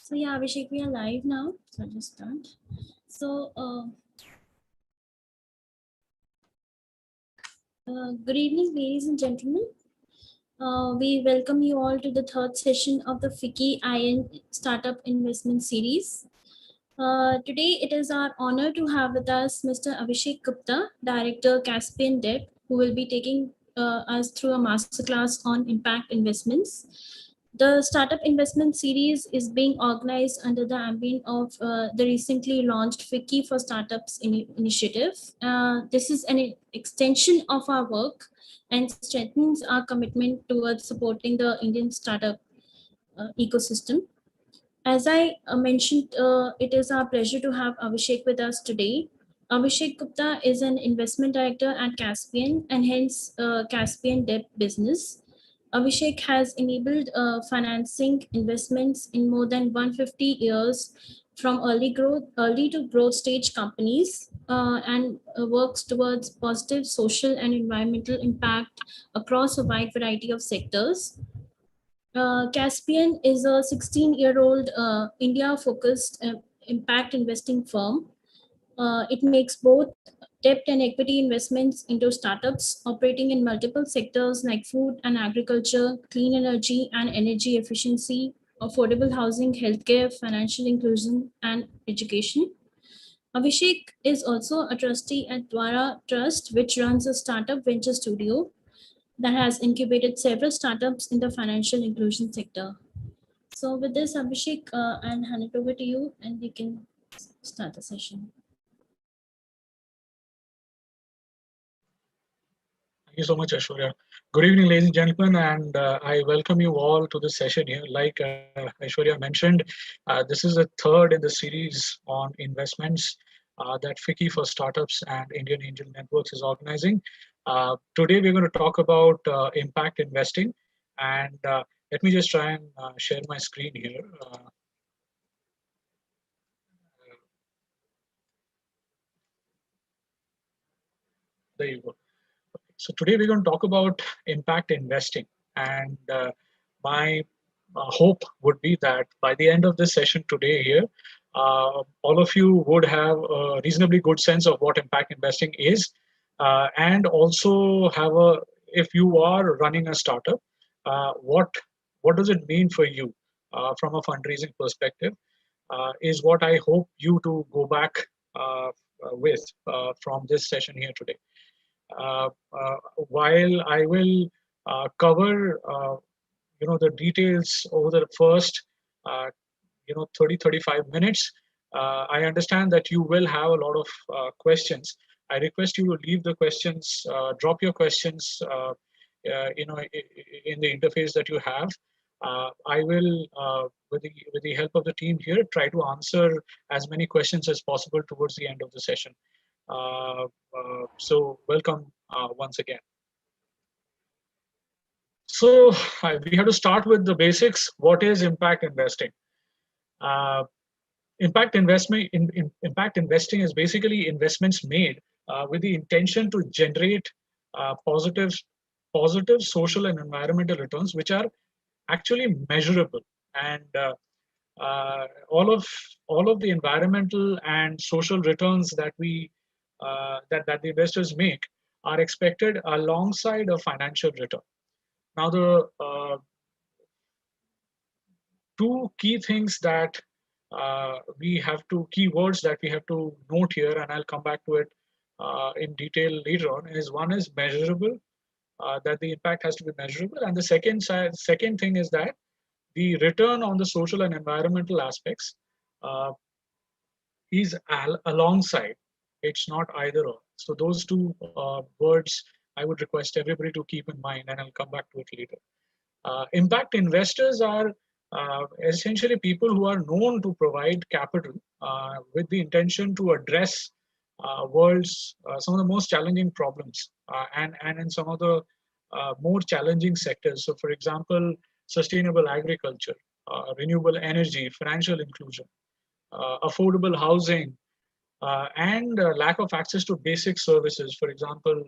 So yeah, Abhishek, we are live now. So I'll just start. So good evening, ladies and gentlemen. We welcome you all to the third session of the FICCI IN Startup Investment Series. Today, it is our honor to have with us Mr. Avishek Gupta, Director, Caspian Debt, who will be taking us through a masterclass on impact investments. The Startup Investment Series is being organized under the ambient of the recently launched FICCI for Startups initiative. This is an extension of our work and strengthens our commitment towards supporting the Indian startup ecosystem. As I mentioned, it is our pleasure to have Avishek with us today. Avishek Gupta is an investment director at Caspian and hence Caspian Debt Business. Abhishek has enabled financing investments in more than 150 years from early to growth stage companies and works towards positive social and environmental impact across a wide variety of sectors. Caspian is a 16-year-old India-focused impact investing firm. It makes both debt and equity investments into startups operating in multiple sectors like food and agriculture, clean energy and energy efficiency, affordable housing, healthcare, financial inclusion, and education. Abhishek is also a trustee at Dwara Trust, which runs a startup venture studio that has incubated several startups in the financial inclusion sector. So, with this, Abhishek, I'll hand it over to you and we can start the session. Thank you so much, Aishwarya. Good evening, ladies and gentlemen, and I welcome you all to this session here. Like Aishwarya mentioned, this is the third in the series on investments that FICCI for Startups and Indian Angel Networks is organizing. Today, we're going to talk about impact investing, and let me just try and share my screen here. There you go. So today we're going to talk about impact investing, and my hope would be that by the end of this session today here, all of you would have a reasonably good sense of what impact investing is, and also have a, if you are running a startup, what does it mean for you from a fundraising perspective, is what I hope you to go back with from this session here today. While I will cover the details over the first 30-35 minutes, I understand that you will have a lot of questions. I request you to leave the questions, drop your questions in the interface that you have. I will, with the help of the team here, try to answer as many questions as possible towards the end of the session. So welcome once again. So we have to start with the basics. What is impact investing? Impact investing is basically investments made with the intention to generate positive social and environmental returns, which are actually measurable. And all of the environmental and social returns that that the investors make are expected alongside a financial return. Now, the two key things that keywords that we have to note here, and I'll come back to it in detail later on, is one is measurable, that the impact has to be measurable, and the second thing is that the return on the social and environmental aspects is alongside. It's not either or. So those two words I would request everybody to keep in mind, and I'll come back to it later. Impact investors are essentially people who are known to provide capital with the intention to address world's some of the most challenging problems and in some of the more challenging sectors. So, for example, sustainable agriculture, renewable energy, financial inclusion, affordable housing, and lack of access to basic services, for example,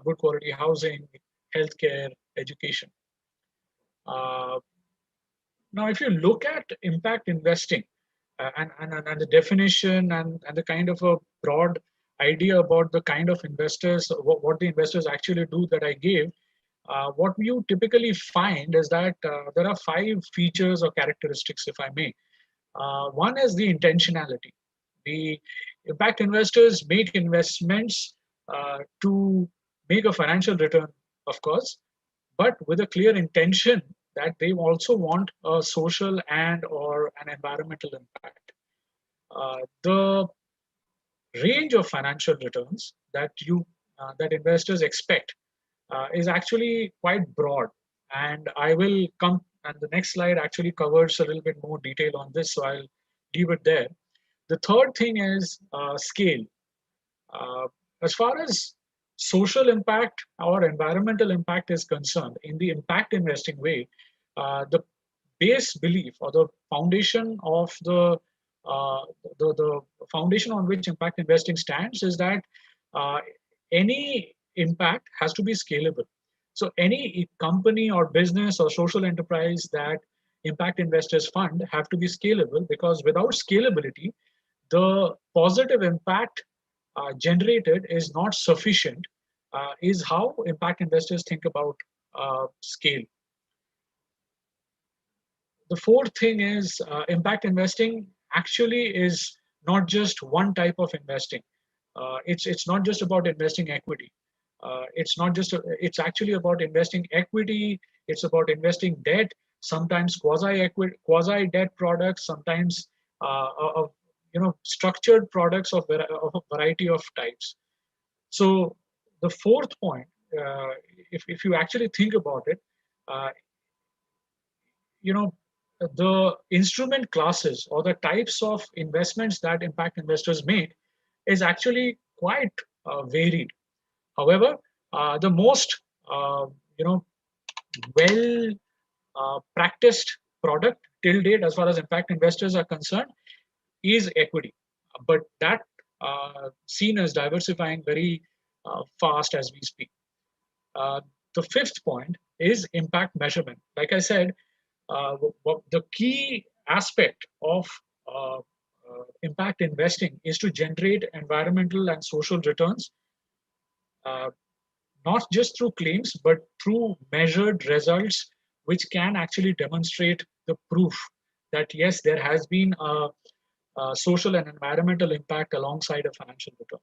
good quality housing, healthcare, education. Now, if you look at impact investing and the definition and the kind of a broad idea about the kind of investors, what the investors actually do that I gave, what you typically find is that there are five features or characteristics, if I may. One is the intentionality. The impact investors make investments to make a financial return, of course, but with a clear intention that they also want a social and or an environmental impact. The range of financial returns that investors expect is actually quite broad, and I will come. And the next slide actually covers a little bit more detail on this, so I'll leave it there. The third thing is scale. Uh, as far as social impact or environmental impact is concerned, in the impact investing way, the base belief or the foundation of the foundation on which impact investing stands is that uh, any impact has to be scalable. So any company or business or social enterprise that impact investors fund have to be scalable, because without scalability, the positive impact generated is not sufficient, is how impact investors think about scale. The fourth thing is impact investing actually is not just one type of investing. It's not just about investing equity. It's actually about investing equity. It's about investing debt, sometimes quasi debt products, sometimes of structured products of a variety of types. So the fourth point, if you actually think about it, uh, you know the instrument classes or the types of investments that impact investors make is actually quite varied. However, the most uh, you know well practiced product till date, as far as impact investors are concerned, is equity, but that scene is diversifying very fast as we speak. uh, the fifth point is impact measurement. Like I said, the key aspect of impact investing is to generate environmental and social returns, uh, not just through claims, but through measured results, which can actually demonstrate the proof that yes, there has been a social and environmental impact alongside a financial return.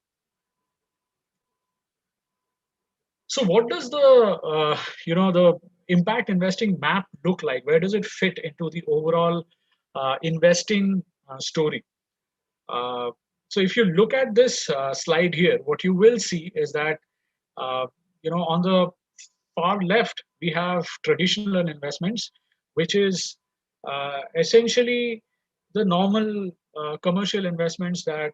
So, what does the impact investing map look like? Where does it fit into the overall investing story? Uh, so, if you look at this slide here, what you will see is that uh, on the far left we have traditional investments, which is essentially the normal commercial investments that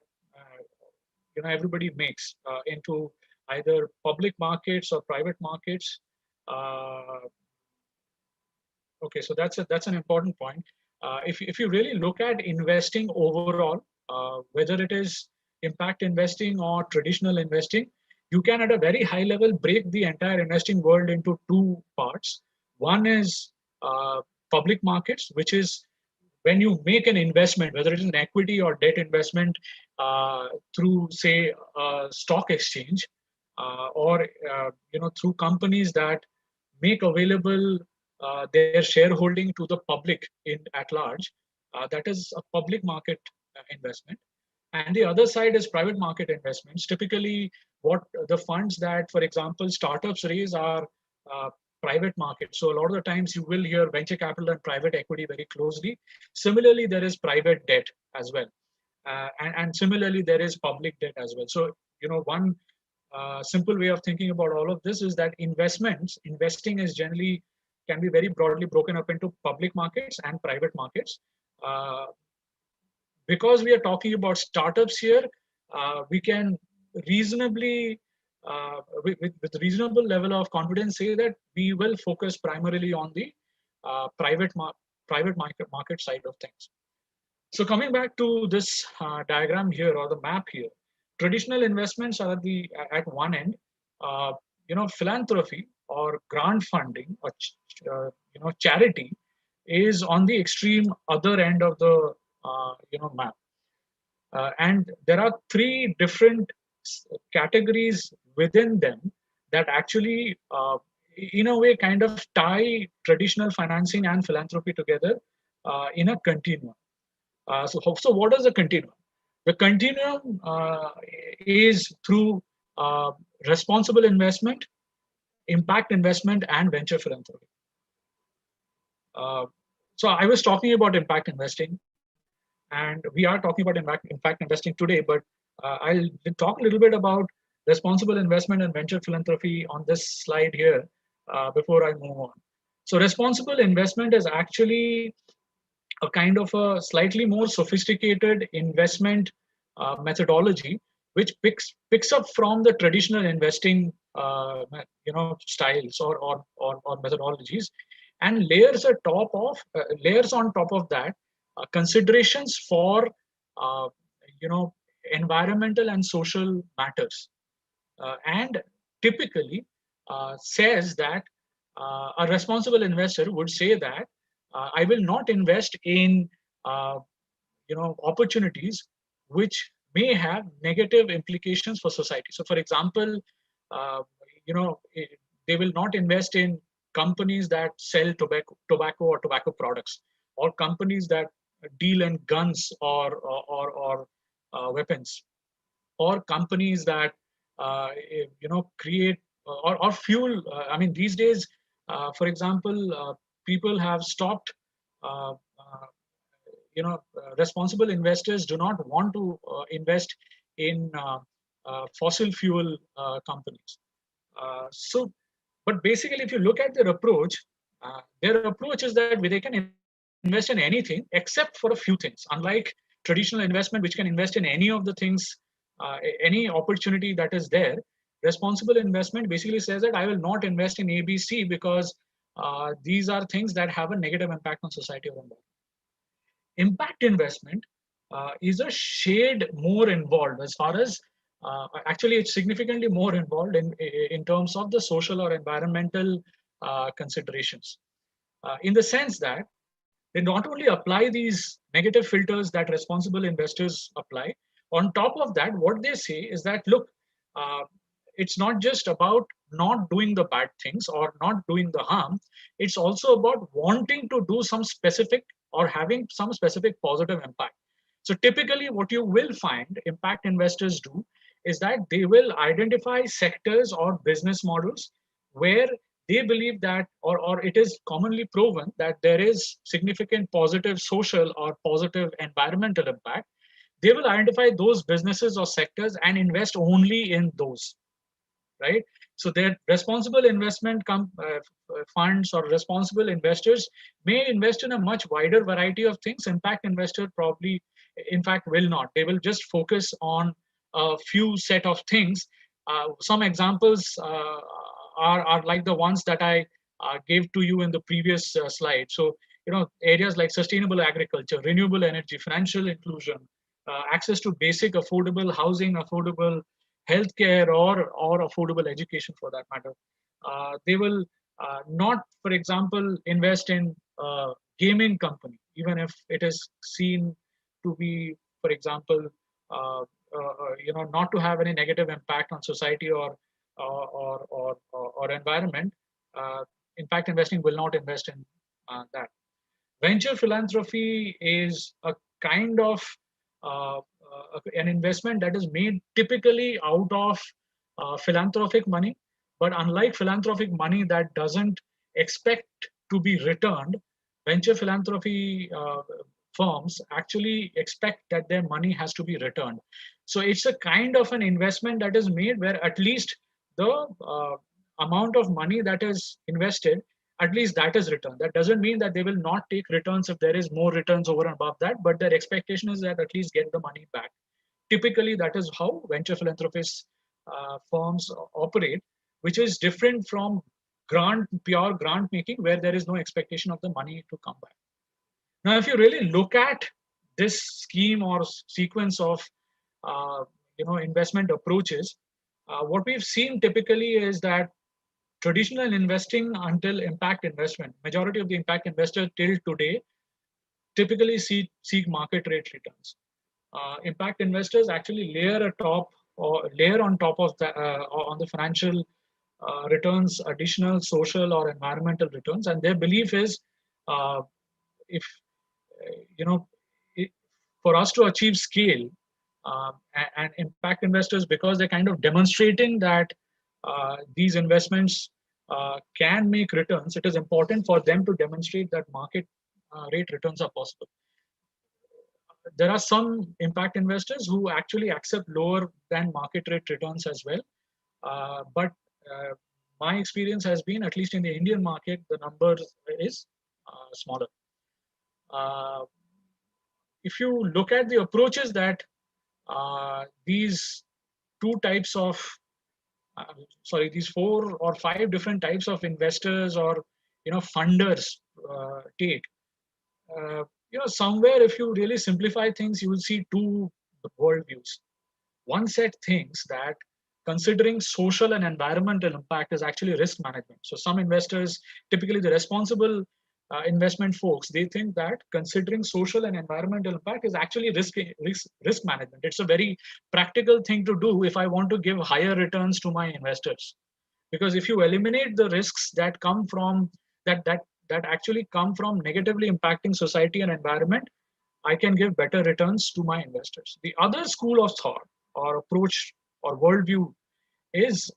everybody makes into either public markets or private markets. Uh, okay, so that's an important point. If you really look at investing overall, whether it is impact investing or traditional investing, you can at a very high level break the entire investing world into two parts. One is public markets, which is when you make an investment, whether it is an equity or debt investment through, say, a stock exchange, or through companies that make available their shareholding to the public in at large, that is a public market investment. And the other side is private market investments. Typically, what the funds that, for example, startups raise are uh, private markets. So a lot of the times you will hear venture capital and private equity very closely. Similarly, there is private debt as well. And similarly, there is public debt as well. So, one simple way of thinking about all of this is that investing is generally can be very broadly broken up into public markets and private markets. Uh, because we are talking about startups here, we can reasonably, with reasonable level of confidence, say that we will focus primarily on the private market side of things. So coming back to this diagram here or the map here, traditional investments are at one end. Philanthropy or grant funding or charity is on the extreme other end of the map. And there are three different categories within them that actually, in a way, kind of tie traditional financing and philanthropy together in a continuum. So what is the continuum? The continuum is through uh, responsible investment, impact investment, and venture philanthropy. Uh, so I was talking about impact investing, and we are talking about impact investing today, but I'll talk a little bit about responsible investment and venture philanthropy on this slide here before I move on. So responsible investment is actually a kind of a slightly more sophisticated investment methodology, which picks up from the traditional investing styles or methodologies, and layers on top of that considerations for uh, you know environmental and social matters, and typically says that a responsible investor would say that I will not invest in uh, opportunities which may have negative implications for society. So, for example, uh, you know they will not invest in companies that sell tobacco or tobacco products, or companies that deal in guns or weapons, or companies that create or fuel. I mean, these days, for example, people have stopped. Uh, uh, Responsible investors do not want to invest in fossil fuel companies. So, but basically, if you look at their approach is that they can invest in anything except for a few things. Unlike traditional investment, which can invest in any of the things, any opportunity that is there, responsible investment basically says that I will not invest in ABC because these are things that have a negative impact on society or environment. Impact investment is a shade more involved as far as actually it's significantly more involved in terms of the social or environmental considerations, in the sense that they not only apply these negative filters that responsible investors apply. On top of that, what they say is that look, uh, it's not just about not doing the bad things or not doing the harm. It's also about wanting to do some specific or having some specific positive impact. So typically what you will find impact investors do is that they will identify sectors or business models where they believe that, or it is commonly proven that there is significant positive social or positive environmental impact. They will identify those businesses or sectors and invest only in those, right? So their responsible funds or responsible investors may invest in a much wider variety of things. Impact investor probably, in fact, will not. They will just focus on a few set of things. Some examples are like the ones that I gave to you in the previous slide. So, areas like sustainable agriculture, renewable energy, financial inclusion, access to basic affordable housing, affordable healthcare, or affordable education for that matter. They will not, for example, invest in gaming company, even if it is seen to be, for example, not to have any negative impact on society or environment. Uh, Impact investing will not invest in that. Venture philanthropy is a kind of an investment that is made typically out of philanthropic money. But unlike philanthropic money that doesn't expect to be returned, venture philanthropy firms actually expect that their money has to be returned. So it's a kind of an investment that is made where at least the amount of money that is invested, at least that is returned. That doesn't mean that they will not take returns if there is more returns over and above that, but their expectation is that at least get the money back. Typically, that is how venture philanthropist firms operate, which is different from pure grant making, where there is no expectation of the money to come back. Now, if you really look at this scheme or sequence of investment approaches, what we've seen typically is that traditional investing until impact investment, majority of the impact investors till today typically seek market rate returns. Impact investors actually layer on top of on the financial returns additional social or environmental returns, and their belief is uh, if you know it, for us to achieve scale and impact investors, because they're kind of demonstrating that these investments can make returns, it is important for them to demonstrate that market rate returns are possible. There are some impact investors who actually accept lower than market rate returns as well. But my experience has been, at least in the Indian market, the number is smaller. Uh, if you look at the approaches that these two types of, these 4 or 5 different types of investors or funders take, somewhere if you really simplify things, you will see two worldviews. One set thinks that considering social and environmental impact is actually risk management. So some investors, typically the responsible investment folks, they think that considering social and environmental impact is actually risk management. It's a very practical thing to do if I want to give higher returns to my investors. Because if you eliminate the risks that come from that actually come from negatively impacting society and environment, I can give better returns to my investors. The other school of thought or approach or worldview is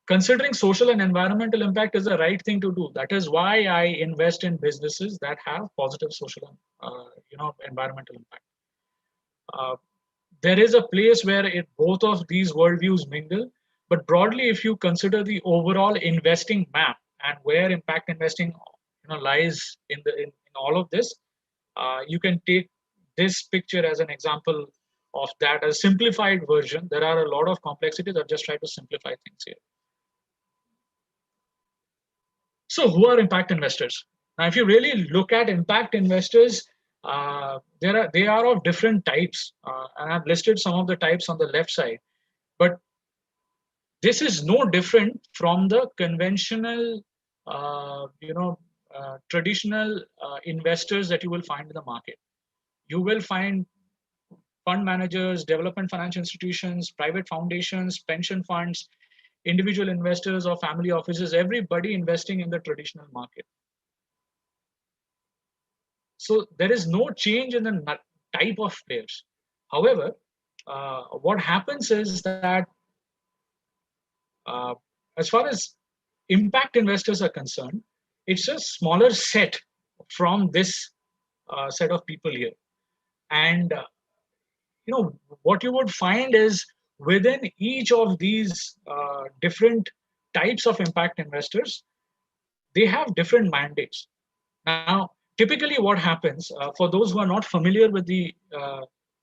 considering social and environmental impact is the right thing to do. That is why I invest in businesses that have positive social and environmental impact. Uh, there is a place where both of these worldviews mingle, but broadly, if you consider the overall investing map and where impact investing lies in all of this, you can take this picture as an example of that, a simplified version. There are a lot of complexities. I've just tried to simplify things here. So who are impact investors? Now, if you really look at impact investors, they are of different types, and I've listed some of the types on the left side. But this is no different from the conventional, traditional investors that you will find in the market. You will find fund managers, development financial institutions, private foundations, pension funds, individual investors or family offices, everybody investing in the traditional market. So there is no change in the type of players. However, what happens is that uh, as far as impact investors are concerned, it's a smaller set from this set of people here. And what you would find is within each of these different types of impact investors, they have different mandates. Now, typically what happens, for those who are not familiar with the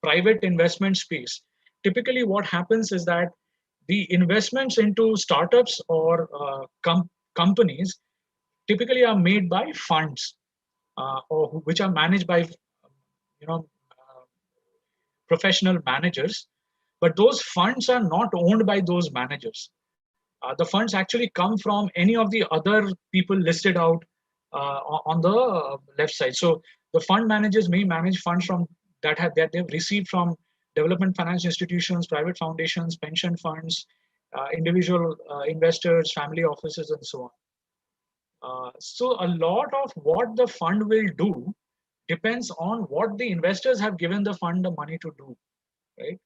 private investment space, typically what happens is that the investments into startups or companies typically are made by funds which are managed by uh, professional managers, but those funds are not owned by those managers. The funds actually come from any of the other people listed out on the left side. So the fund managers may manage funds from that they've received from development finance institutions, private foundations, pension funds, individual investors, family offices, and so on. So a lot of what the fund will do depends on what the investors have given the fund the money to do, right?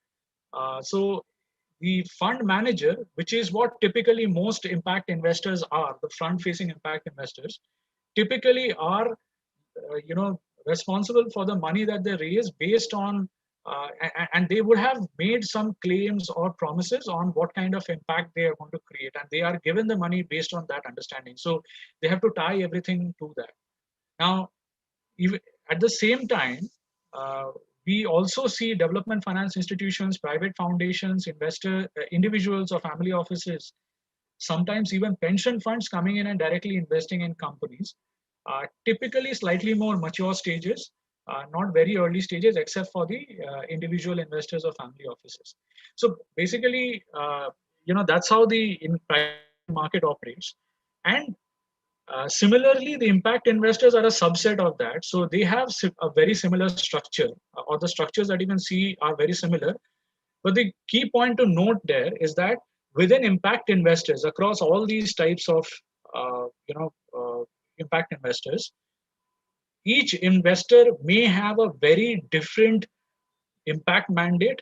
So the fund manager, which is what typically most impact investors are, the front-facing impact investors, typically are, responsible for the money that they raise based on, and they would have made some claims or promises on what kind of impact they are going to create, and they are given the money based on that understanding. So they have to tie everything to that. Now, even at the same time, uh, we also see development finance institutions, private foundations, individuals or family offices, sometimes even pension funds coming in and directly investing in companies, typically slightly more mature stages, not very early stages, except for the individual investors or family offices. So basically, that's how the in private market operates. And similarly, the impact investors are a subset of that. So they have a very similar structure, or the structures that you can see are very similar. But the key point to note there is that within impact investors, across all these types of impact investors, each investor may have a very different impact mandate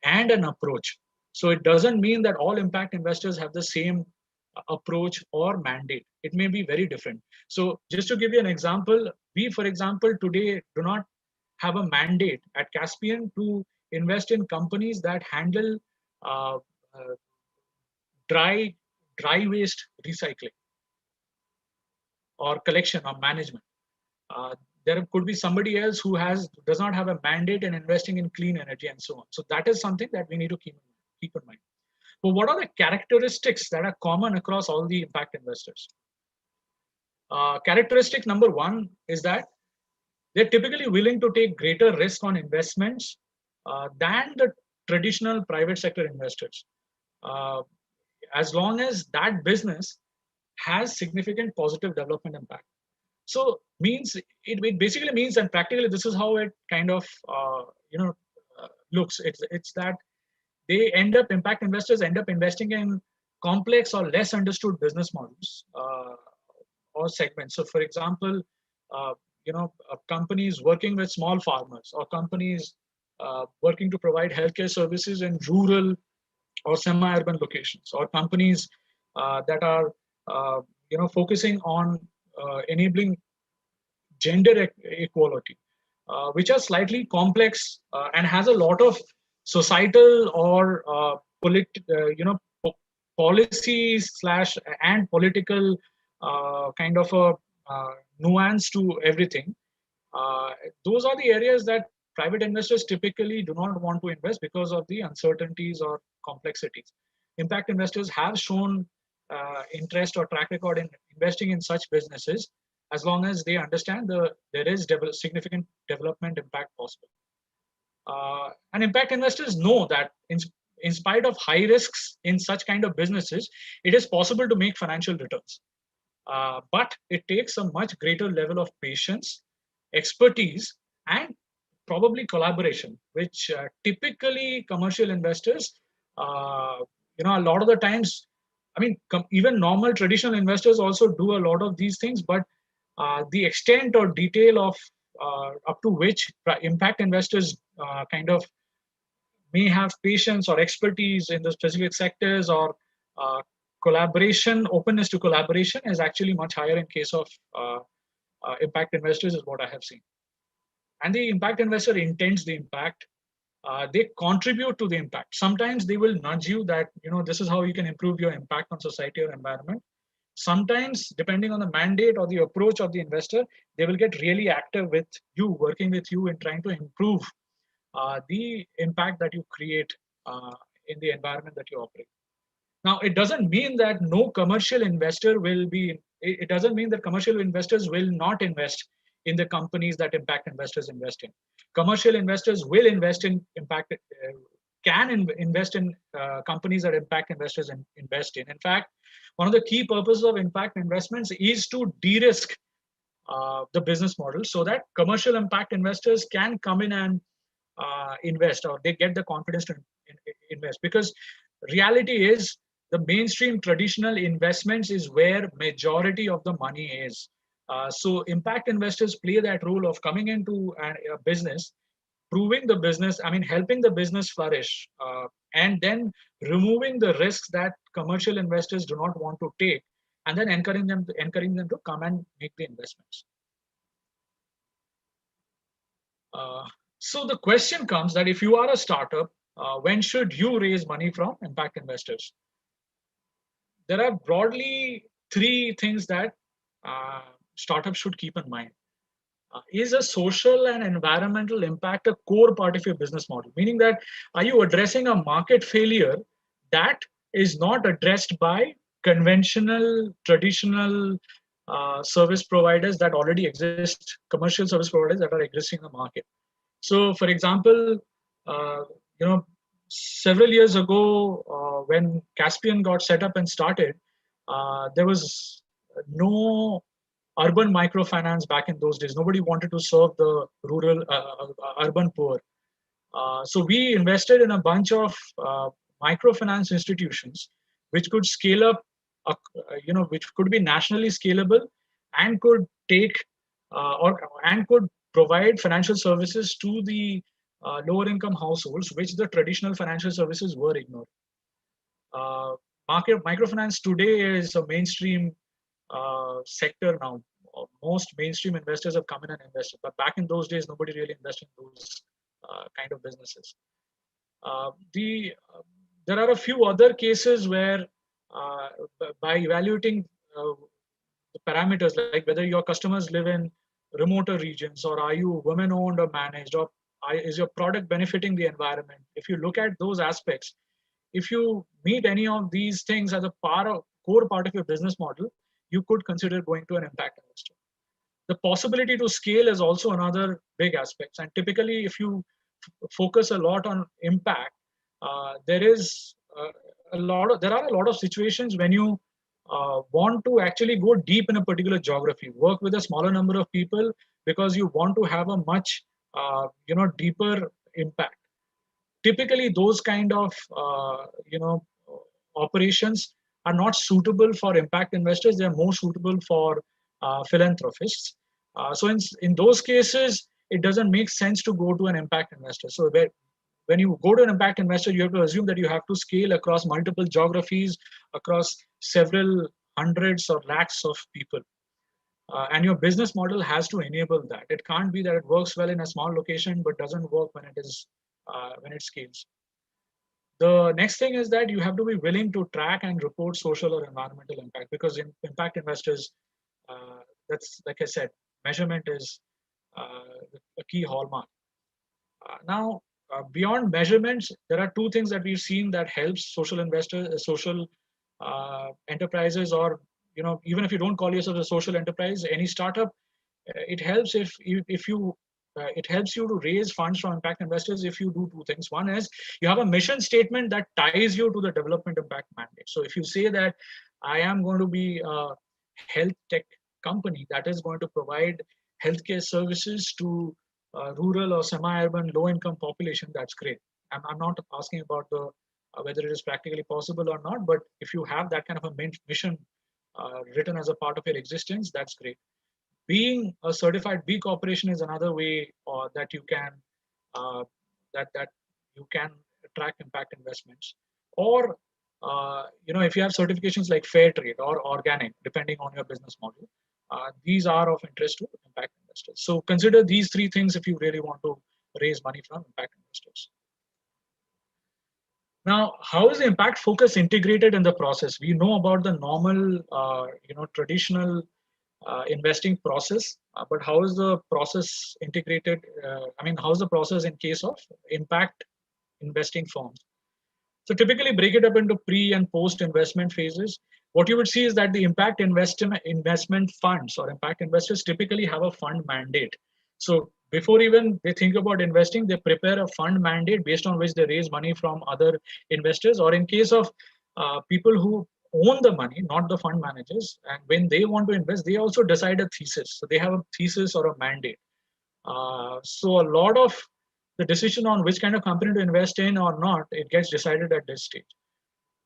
and an approach. So it doesn't mean that all impact investors have the same approach or mandate. It may be very different. So just to give you an example, we, for example, today do not have a mandate at Caspian to invest in companies that handle uh, uh, dry dry waste recycling or collection or management. Uh, there could be somebody else who does not have a mandate in investing in clean energy and so on. So that is something that we need to keep in mind. But what are the characteristics that are common across all the impact investors? Characteristic number one is that they're typically willing to take greater risk on investments than the traditional private sector investors, uh, as long as that business has significant positive development impact. So it basically means, and practically this is how it kind of looks. It's that impact investors end up investing in complex or less understood business models or segments. So, for example, companies working with small farmers, or companies working to provide healthcare services in rural or semi-urban locations, or companies that are focusing on enabling gender equality, which are slightly complex and has a lot of societal or policies slash and political kind of a nuance to everything. Uh, those are the areas that private investors typically do not want to invest because of the uncertainties or complexities. Impact investors have shown interest or track record in investing in such businesses as long as they understand there is significant development impact possible. And impact investors know that in spite of high risks in such kind of businesses, it is possible to make financial returns. But it takes a much greater level of patience, expertise, and probably collaboration, which typically commercial investors, a lot of the times, I mean, even normal traditional investors also do a lot of these things, but the extent or detail of up to which impact investors kind of may have patience or expertise in the specific sectors, or collaboration, openness to collaboration is actually much higher in case of impact investors, is what I have seen. And the impact investor intends the impact. They contribute to the impact. Sometimes they will nudge you that, this is how you can improve your impact on society or environment. Sometimes, depending on the mandate or the approach of the investor, they will get really active with you, working with you in trying to improve the impact that you create in the environment that you operate. Now, it doesn't mean that no commercial investor will be, it doesn't mean that commercial investors will not invest in the companies that impact investors invest in. Commercial investors will invest in impact, invest in companies that impact investors invest in. In fact, one of the key purposes of impact investments is to de-risk the business model so that commercial impact investors can come in and invest, or they get the confidence to invest. Because reality is, the mainstream traditional investments is where majority of the money is. So impact investors play that role of coming into a business, proving the business, I mean, helping the business flourish, and then removing the risks that commercial investors do not want to take, and then encouraging them to come and make the investments. Uh, so the question comes that if you are a startup, when should you raise money from impact investors? There are broadly three things that startups should keep in mind. Is a social and environmental impact a core part of your business model? Meaning that, are you addressing a market failure that is not addressed by conventional, traditional service providers that already exist, commercial service providers that are existing in the market? So, for example, uh, you know, several years ago, when Caspian got set up and started, there was no urban microfinance back in those days. Nobody wanted to serve the rural, urban poor. So we invested in a bunch of microfinance institutions which could scale up, which could be nationally scalable and could take and could provide financial services to the lower income households, which the traditional financial services were ignored. Uh, Microfinance today is a mainstream sector now. Most mainstream investors have come in and invested, but back in those days, nobody really invested in those kind of businesses. The There are a few other cases where, uh, by evaluating the parameters, like whether your customers live in remoter regions, or are you women owned or managed, or is your product benefiting the environment? If you look at those aspects, if you meet any of these things as a core part of your business model, you could consider going to an impact investor. The possibility to scale is also another big aspect. And typically, if you focus a lot on impact, there are a lot of situations when you want to actually go deep in a particular geography, work with a smaller number of people because you want to have a much deeper impact. Typically, those kind of operations are not suitable for impact investors. They are more suitable for philanthropists. So in those cases, it doesn't make sense to go to an impact investor. So when you go to an impact investor, you have to assume that you have to scale across multiple geographies, across several hundreds or lakhs of people. And your business model has to enable that. It can't be that it works well in a small location but doesn't work when it scales. The next thing is that you have to be willing to track and report social or environmental impact, because in impact investors, that's, like I said, measurement is a key hallmark. Now, beyond measurements, there are two things that we've seen that helps social investors, social enterprises, or even if you don't call yourself a social enterprise, any startup, it helps if you it helps you to raise funds from impact investors if you do two things. One is you have a mission statement that ties you to the development impact mandate. So if you say that I am going to be a health tech company that is going to provide healthcare services to rural or semi-urban low-income population, that's great. I'm not asking about the whether it is practically possible or not, but if you have that kind of a mission written as a part of your existence, that's great. Being a certified B corporation is another way that you can uh, that you can attract impact investments. Or if you have certifications like fair trade or organic, depending on your business model, these are of interest to impact investors. So consider these three things if you really want to raise money from impact investors. Now, how is the impact focus integrated in the process? We know about the normal, traditional investing process, but how is the process integrated? How is the process in case of impact investing firms? So typically break it up into pre and post investment phases. What you would see is that the investment funds or impact investors typically have a fund mandate. So before even they think about investing, they prepare a fund mandate based on which they raise money from other investors, or in case of people who own the money, not the fund managers, and when they want to invest, they also decide a thesis. So they have a thesis or a mandate. So a lot of the decision on which kind of company to invest in or not, it gets decided at this stage.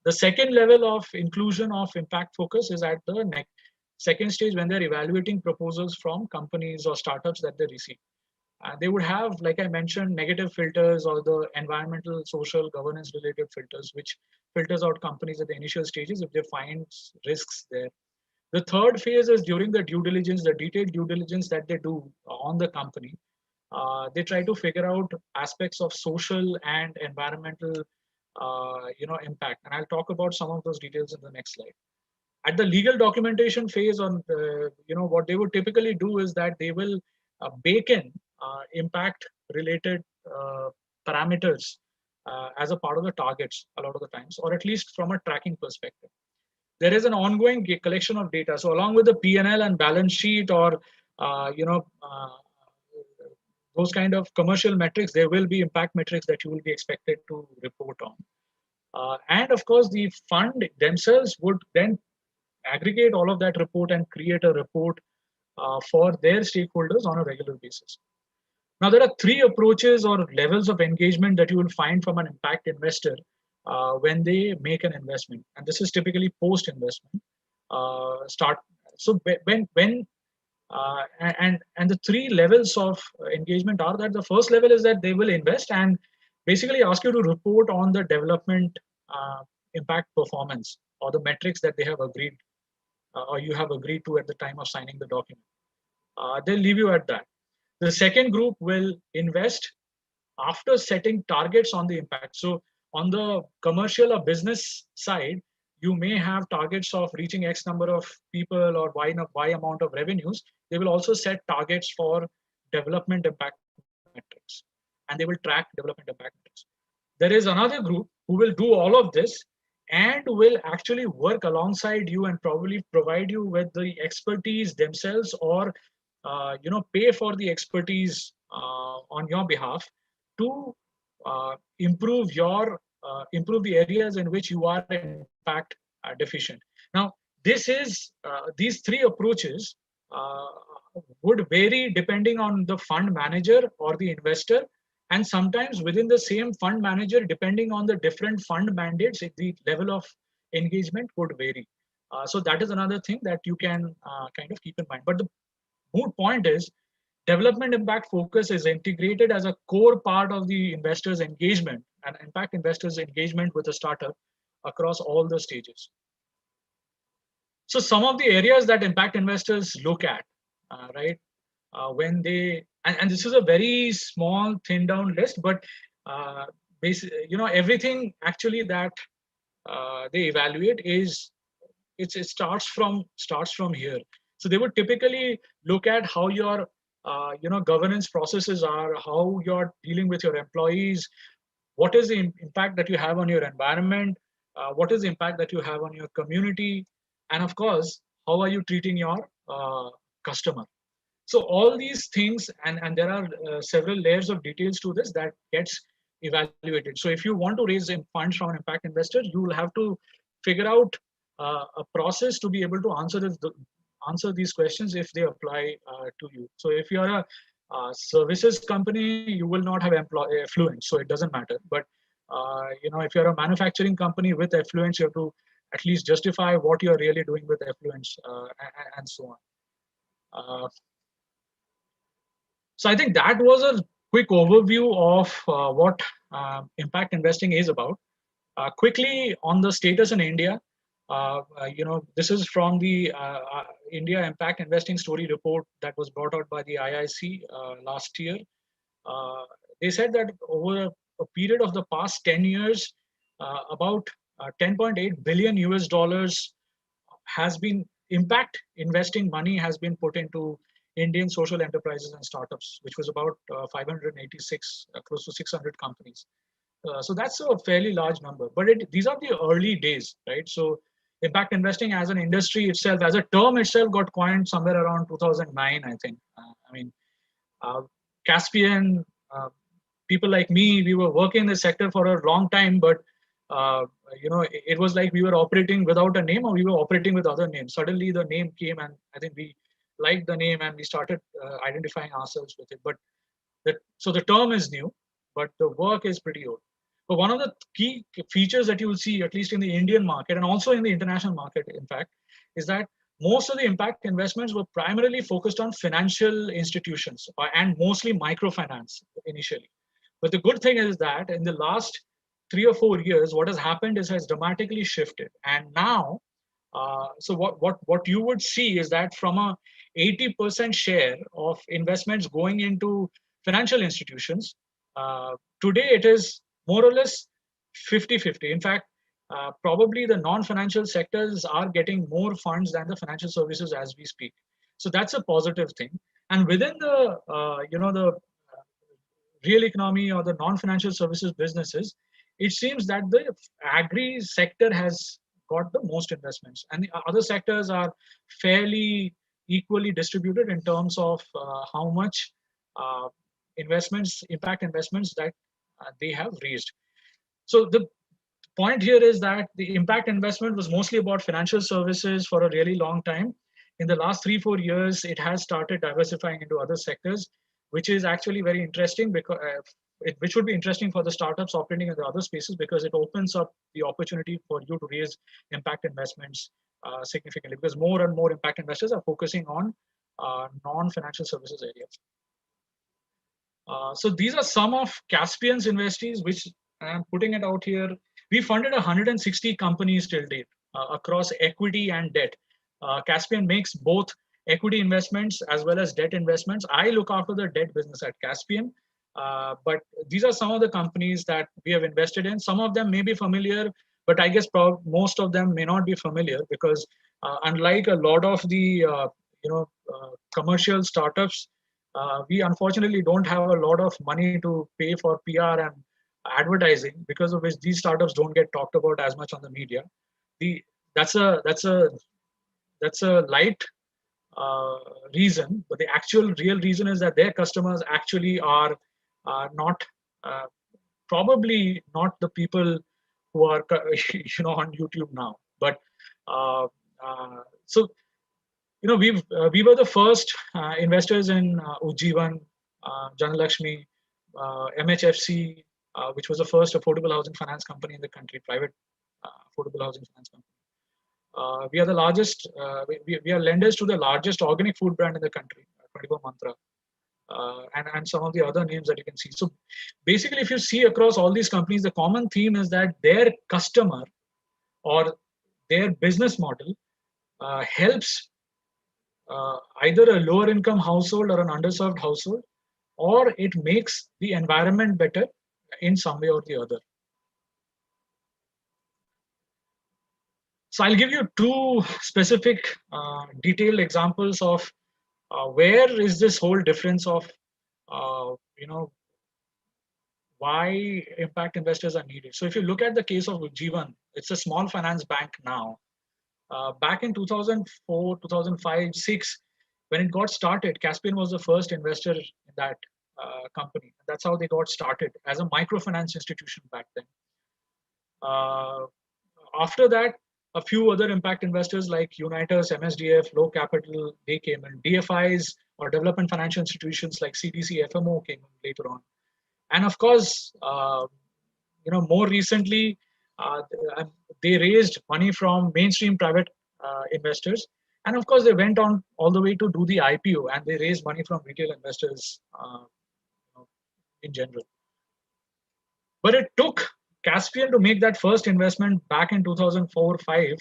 The second level of inclusion of impact focus is at the second stage, when they're evaluating proposals from companies or startups that they receive. They would have, like I mentioned, negative filters or the environmental, social, governance related filters, which filters out companies at the initial stages if they find risks there. The third phase is during the due diligence, the detailed due diligence that they do on the company. They try to figure out aspects of social and environmental, impact. And I'll talk about some of those details in the next slide. At the legal documentation phase, on what they would typically do is that they will bake in impact-related parameters as a part of the targets a lot of the times, or at least from a tracking perspective. There is an ongoing collection of data. So along with the P&L and balance sheet, or those kind of commercial metrics, there will be impact metrics that you will be expected to report on. And of course, the fund themselves would then aggregate all of that report and create a report for their stakeholders on a regular basis. Now, there are three approaches or levels of engagement that you will find from an impact investor when they make an investment, and this is typically post-investment. Start so when and the three levels of engagement are that the first level is that they will invest and basically ask you to report on the development impact performance or the metrics that they have agreed or you have agreed to at the time of signing the document. They'll leave you at that. The second group will invest after setting targets on the impact. So on the commercial or business side, you may have targets of reaching X number of people or Y amount of revenues. They will also set targets for development impact metrics, and they will track development impact metrics. There is another group who will do all of this and will actually work alongside you and probably provide you with the expertise themselves or pay for the expertise on your behalf to improve the areas in which you are impact deficient. Now, these three approaches uh, would vary depending on the fund manager or the investor, and sometimes within the same fund manager, depending on the different fund mandates, the level of engagement could vary. So that is another thing that you can kind of keep in mind. But the moot point is development impact focus is integrated as a core part of the investor's engagement and impact investors' engagement with a startup across all the stages. So some of the areas that impact investors look at, right, when they and this is a very small, thin down list, but everything actually that they evaluate is it starts from here. So they would typically look at how your governance processes are, how you're dealing with your employees, what is the impact that you have on your environment, what is the impact that you have on your community, and of course, how are you treating your customer. So all these things, and there are several layers of details to this that gets evaluated. So if you want to raise funds from an impact investor, you will have to figure out a process to be able to answer these questions if they apply to you. So if you're a services company, you will not have affluence, so it doesn't matter. But if you're a manufacturing company with affluence, you have to at least justify what you're really doing with affluence and so on. So I think that was a quick overview of what impact investing is about. Quickly on the status in India, this is from the India Impact Investing Story report that was brought out by the IIC last year. They said that over a period of the past 10 years, about 10.8 billion US dollars has been impact investing money has been put into Indian social enterprises and startups, which was about 586, close to 600 companies. So that's a fairly large number, but these are the early days, right? So impact investing as an industry itself, as a term itself, got coined somewhere around 2009, I think. Uh, Caspian, people like me, we were working in the sector for a long time, but it was like we were operating without a name or we were operating with other names. Suddenly the name came and I think we liked the name and we started identifying ourselves with it. But so the term is new, but the work is pretty old. But one of the key features that you will see, at least in the Indian market and also in the international market, in fact, is that most of the impact investments were primarily focused on financial institutions and mostly microfinance initially. But the good thing is that in the last 3 or 4 years, what has happened is has dramatically shifted. And now, so what you would see is that from a 80% share of investments going into financial institutions, today it is more or less 50-50. In fact, probably the non-financial sectors are getting more funds than the financial services as we speak. So that's a positive thing. And within the real economy or the non-financial services businesses, it seems that the agri sector has got the most investments, and the other sectors are fairly equally distributed in terms of how much uh, impact investments that they have raised. So the point here is that the impact investment was mostly about financial services for a really long time. In the last 3-4 years, it has started diversifying into other sectors, which is actually very interesting because which would be interesting for the startups operating in the other spaces, because it opens up the opportunity for you to raise impact investments significantly, because more and more impact investors are focusing on non-financial services areas. So these are some of Caspian's investees, which I'm putting it out here. We funded 160 companies till date across equity and debt. Caspian makes both equity investments as well as debt investments. I look after the debt business at Caspian, but these are some of the companies that we have invested in. Some of them may be familiar, but I guess most of them may not be familiar, because unlike a lot of the commercial startups, we unfortunately don't have a lot of money to pay for PR and advertising, because of which these startups don't get talked about as much on the media. The that's a that's a that's a light reason, but the actual real reason is that their customers actually are not probably not the people who are on YouTube now. But uh, so we were the first investors in Ujjivan, Janalakshmi, MHFC, which was the first affordable housing finance company in the country, private affordable housing finance company. We are the largest. We are lenders to the largest organic food brand in the country, 24 Mantra, and some of the other names that you can see. So basically, if you see across all these companies, the common theme is that their customer or their business model helps either a lower income household or an underserved household, or it makes the environment better in some way or the other. So I'll give you two specific detailed examples of where is this whole difference of why impact investors are needed. So if you look at the case of Ujjivan, it's a small finance bank now. Back in 2004, 2005, 6, when it got started, Caspian was the first investor in that company. That's how they got started as a microfinance institution back then. After that, a few other impact investors like Unitas, MSDF, Low Capital, they came in. DFIs or development financial institutions like CDC, FMO came in later on. And of course, more recently, uh, they raised money from mainstream private investors. And of course, they went on all the way to do the IPO, and they raised money from retail investors in general. But it took Caspian to make that first investment back in 2004-5,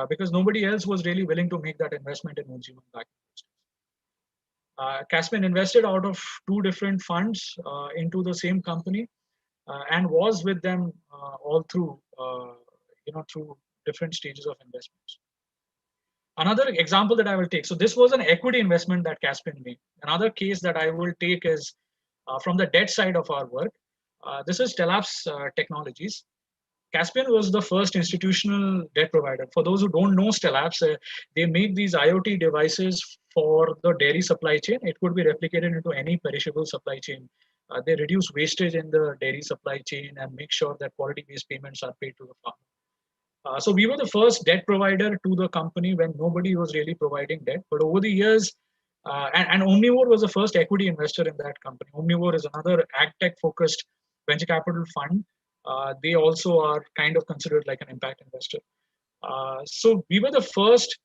because nobody else was really willing to make that investment in Ujjivan back. Caspian invested out of two different funds into the same company, and was with them all through, through different stages of investments. Another example that I will take, so this was an equity investment that Caspian made. Another case that I will take is from the debt side of our work. This is Telapse Technologies. Caspian was the first institutional debt provider. For those who don't know Telapse, they make these IoT devices for the dairy supply chain. It could be replicated into any perishable supply chain. They reduce wastage in the dairy supply chain and make sure that quality-based payments are paid to the farmer. So we were the first debt provider to the company when nobody was really providing debt. But over the years, and Omnivore was the first equity investor in that company. Omnivore is another ag-tech focused venture capital fund. They also are kind of considered like an impact investor. So we were the first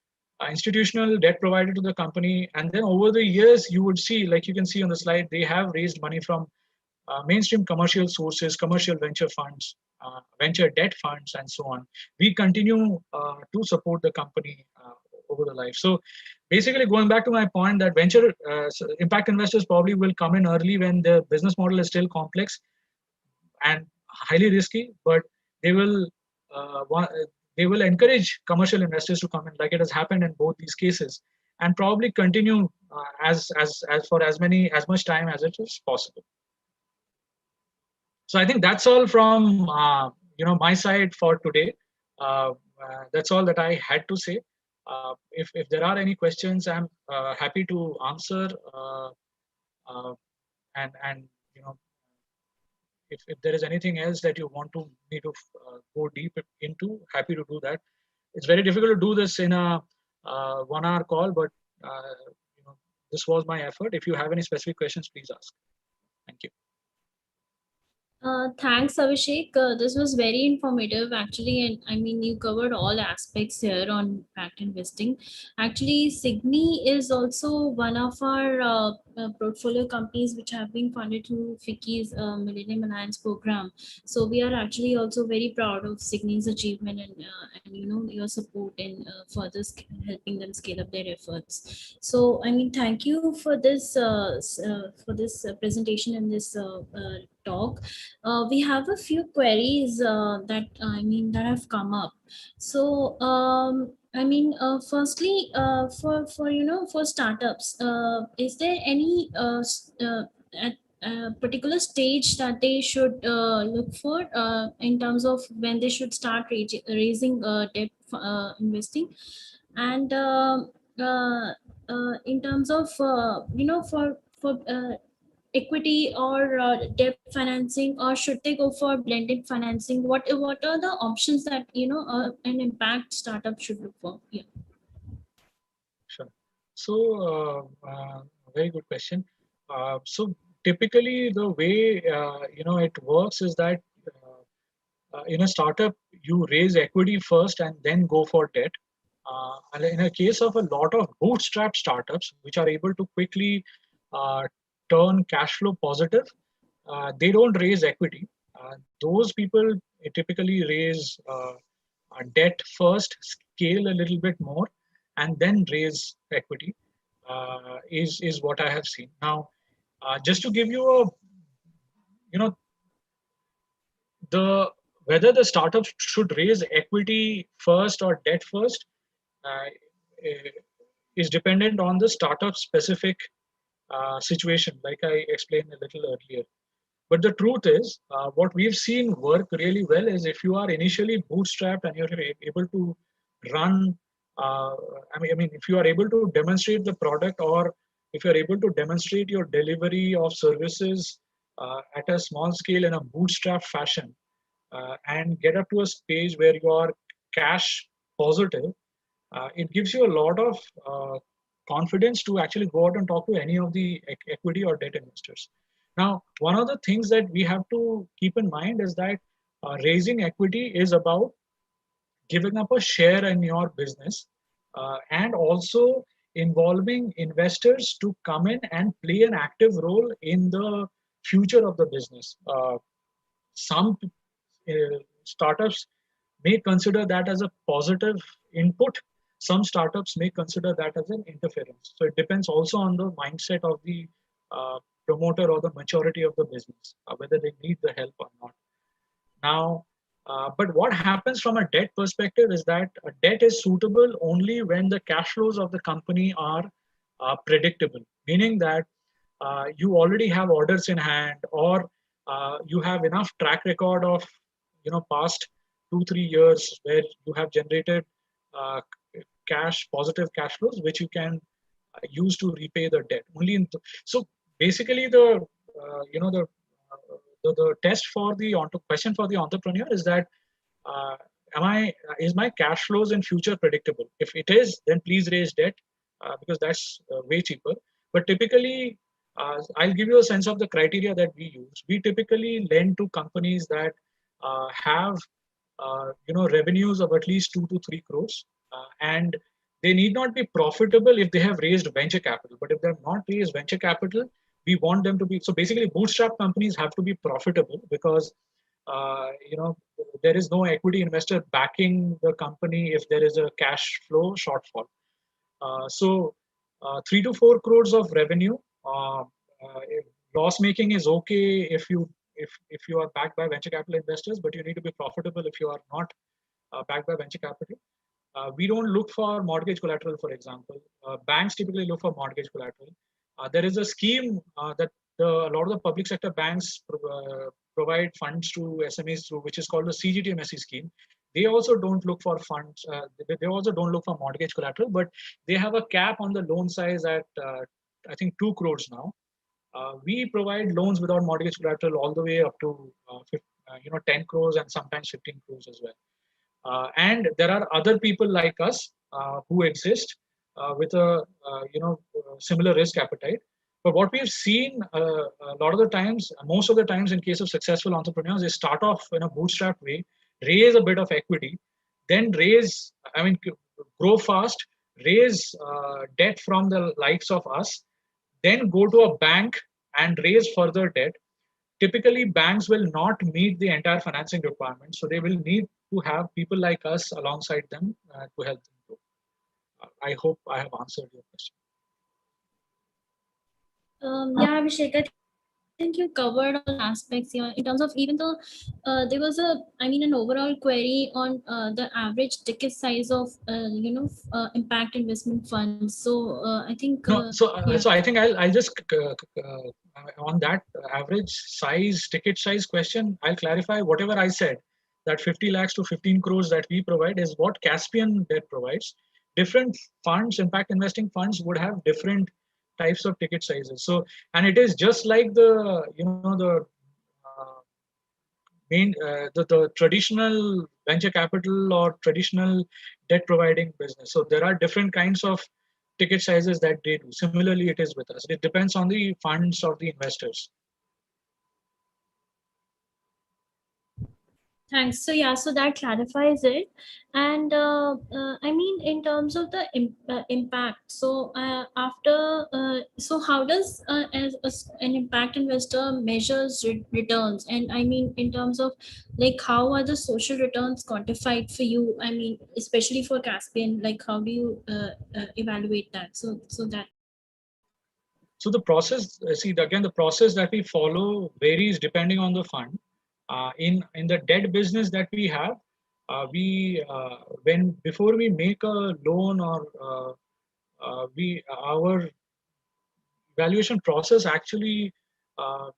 institutional debt provider to the company. And then over the years, you would see, like you can see on the slide, they have raised money from mainstream commercial sources, commercial venture funds, venture debt funds, and so on. We continue to support the company over the life. So basically, going back to my point that venture impact investors probably will come in early when the business model is still complex and highly risky, but they will they will encourage commercial investors to come in, like it has happened in both these cases, and probably continue as for as much time as it is possible. So I think that's all from my side for today. That's all that I had to say. If there are any questions, I'm happy to answer. And if there is anything else that you want to me to go deep into, happy to do that. It's very difficult to do this in a 1 hour call, but you know, this was my effort. If you have any specific questions, please ask. Thank you. Thanks, Avishek. This was very informative, actually, and I mean, you covered all aspects here on impact investing. Actually, Signy is also one of our portfolio companies which have been funded through FICCI's Millennium Alliance program. So we are actually also very proud of Signy's achievement and you know your support in further helping them scale up their efforts. So I mean, thank you for this presentation and this talk. We have a few queries that I mean that have come up. So I mean, firstly, for you know for startups, is there any at a particular stage that they should look for in terms of when they should start raising debt investing, and in terms of you know for equity or debt financing, or should they go for blended financing? What are the options that you know an impact startup should look for? Yeah. Sure. So, very good question. So typically, the way it works is that in a startup, you raise equity first and then go for debt. And in a case of a lot of bootstrap startups, which are able to quickly uh, turn cash flow positive, they don't raise equity. Those people typically raise debt first, scale a little bit more, and then raise equity. Is what I have seen. Now, just to give you a you know the whether the startup should raise equity first or debt first uh, is dependent on the startup specific situation, like I explained a little earlier. But the truth is, what we've seen work really well is if you are initially bootstrapped and you're able to run, uh, if you are able to demonstrate the product, or if you're able to demonstrate your delivery of services at a small scale in a bootstrap fashion, and get up to a stage where you are cash positive, it gives you a lot of confidence to actually go out and talk to any of the equity or debt investors. Now, one of the things that we have to keep in mind is that raising equity is about giving up a share in your business, and also involving investors to come in and play an active role in the future of the business. Some startups may consider that as a positive input. Some startups may consider that as an interference. So it depends also on the mindset of the promoter or the maturity of the business, whether they need the help or not. Now, but what happens from a debt perspective is that a debt is suitable only when the cash flows of the company are predictable, meaning that you already have orders in hand, or you have enough track record of past 2-3 years where you have generated uh, positive cash flows which you can use to repay the debt only so basically the test for the question for the entrepreneur is that uh, am I is my cash flows in future predictable? If it is, then please raise debt, because that's way cheaper. But typically, I'll give you a sense of the criteria that we use. We typically lend to companies that have revenues of at least 2 to 3 crores, and they need not be profitable if they have raised venture capital. But if they have not raised venture capital, we want them to be. So basically, bootstrap companies have to be profitable because there is no equity investor backing the company if there is a cash flow shortfall. So 3 to 4 crores of revenue. Loss making is okay if you are backed by venture capital investors, but you need to be profitable if you are not backed by venture capital. We don't look for mortgage collateral, for example. Banks typically look for mortgage collateral. There is a scheme that a lot of the public sector banks provide funds to SMEs through, which is called the CGTMSE scheme. They also don't look for funds. They also don't look for mortgage collateral, but they have a cap on the loan size at I think 2 crores now. We provide loans without mortgage collateral all the way up to 10 crores and sometimes 15 crores as well. And there are other people like us who exist with a similar risk appetite. But what we've seen a lot of the times, most of the times in case of successful entrepreneurs, they start off in a bootstrap way, raise a bit of equity, then grow fast, raise debt from the likes of us, then go to a bank and raise further debt. Typically, banks will not meet the entire financing requirement, so they will need to have people like us alongside them to help them grow. I hope I have answered your question. Yeah, Abhishek, I think you covered all the aspects here in terms of, even though there was an overall query on the average ticket size of, impact investment funds. So I think, No, yeah. so I think I'll just on that average size, ticket size question, I'll clarify whatever I said. That 50 lakhs to 15 crores that we provide is what Caspian debt provides. Different funds, impact investing funds, would have different types of ticket sizes. So, and it is just like the uh, the traditional venture capital or traditional debt providing business. So there are different kinds of ticket sizes that they do. Similarly, it is with us. It depends on the funds or the investors. Thanks. So yeah, so that clarifies it. And in terms of the impact, so so how does an impact investor measures returns? And I mean, in terms of like, how are the social returns quantified for you? I mean, especially for Caspian, like how do you evaluate that? So that. So the process, see again, the process that we follow varies depending on the fund. In the debt business that we have, we when before we make a loan or we our valuation process actually uh,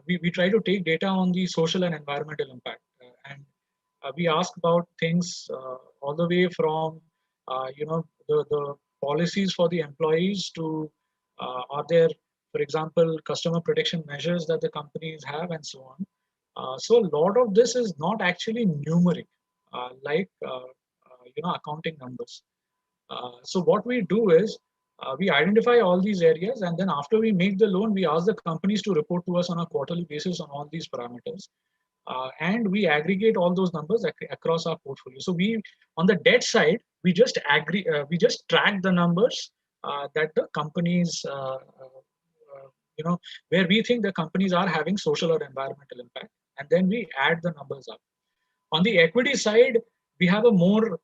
we try to take data on the social and environmental impact, and we ask about things all the way from the policies for the employees to are there, for example, customer protection measures that the companies have and so on. So a lot of this is not actually numeric, accounting numbers. So what we do is we identify all these areas, and then after we make the loan, we ask the companies to report to us on a quarterly basis on all these parameters, and we aggregate all those numbers across our portfolio. So we, on the debt side, we just track the numbers that the companies, where we think the companies are having social or environmental impact, and then we add the numbers up. On the equity side, we have a more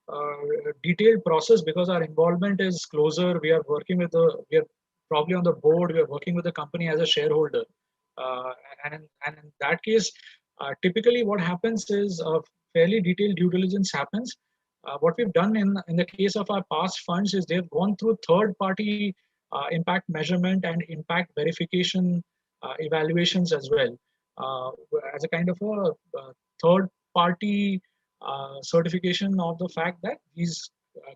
detailed process because our involvement is closer. We are probably on the board. We are working with the company as a shareholder, uh, and in that case, typically what happens is a fairly detailed due diligence happens. What we've done in the case of our past funds is they've gone through third party impact measurement and impact verification evaluations as well, uh, as a kind of a third party certification of the fact that these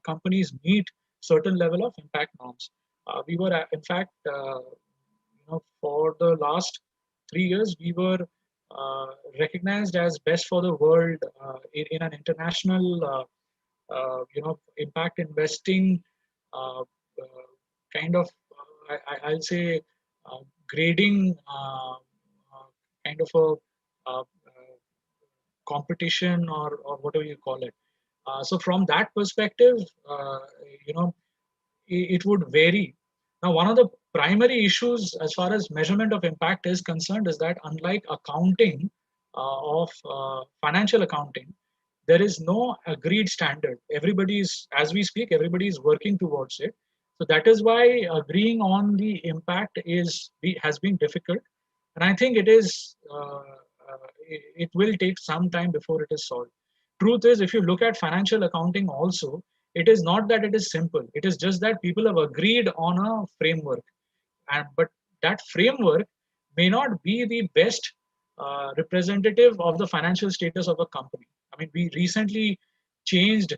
companies meet certain level of impact norms. We were, in fact, for the last 3 years, we were uh, recognized as best for the world in an international, impact investing uh, kind of, I'll say, grading kind of a competition or whatever you call it. So from that perspective, uh, you know, it would vary. Now, one of the primary issues as far as measurement of impact is concerned is that unlike accounting of financial accounting, there is no agreed standard. Everybody's, as we speak, everybody is working towards it. So that is why agreeing on the impact has been difficult, and I think it will take some time before it is solved. Truth is, if you look at financial accounting also, it is not that it is simple. It is just that people have agreed on a framework, and but that framework may not be the best representative of the financial status of a company. I mean, we recently changed.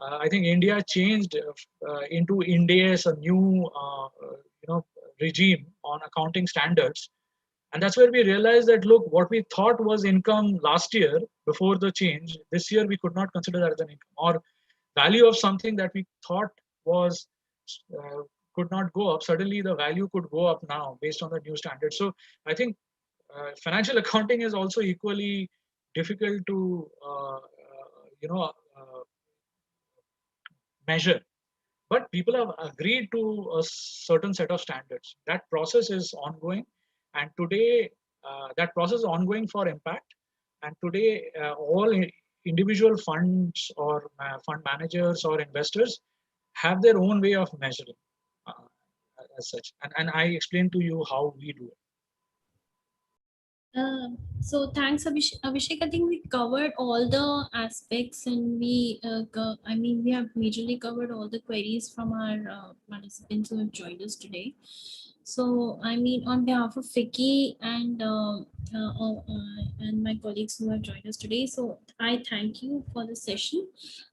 I think India changed into Ind AS, a new regime on accounting standards. And that's where we realized that, look, what we thought was income last year before the change, this year we could not consider that as an income, or value of something that we thought was could not go up. Suddenly the value could go up now based on the new standards. So I think financial accounting is also equally difficult to measure, but people have agreed to a certain set of standards. That process is ongoing, and today that process is ongoing for impact. And today, all individual funds or fund managers or investors have their own way of measuring uh, as such. And I explained to you how we do it. So thanks, Abhishek. Abhishek, I think we covered all the aspects, and I mean, we have majorly covered all the queries from our participants who have joined us today. So, I mean, on behalf of Vicky and my colleagues who have joined us today, so I thank you for the session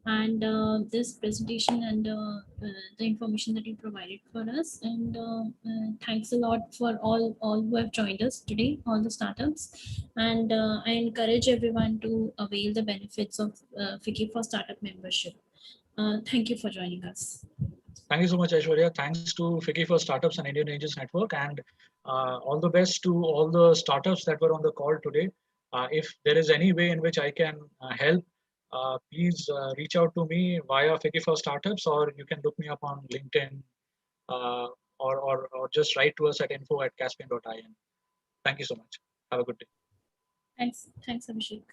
and this presentation and the information that you provided for us. And thanks a lot for all who have joined us today, all the startups. And I encourage everyone to avail the benefits of Fiki for Startup membership. Thank you for joining us. Thank you so much, Aishwarya. Thanks to FICCI for Startups and Indian Angels Network, and all the best to all the startups that were on the call today. If there is any way in which I can help, please reach out to me via FICCI for Startups, or you can look me up on LinkedIn, or just write to us at info@caspian.in. Thank you so much. Have a good day. Thanks, Abhishek.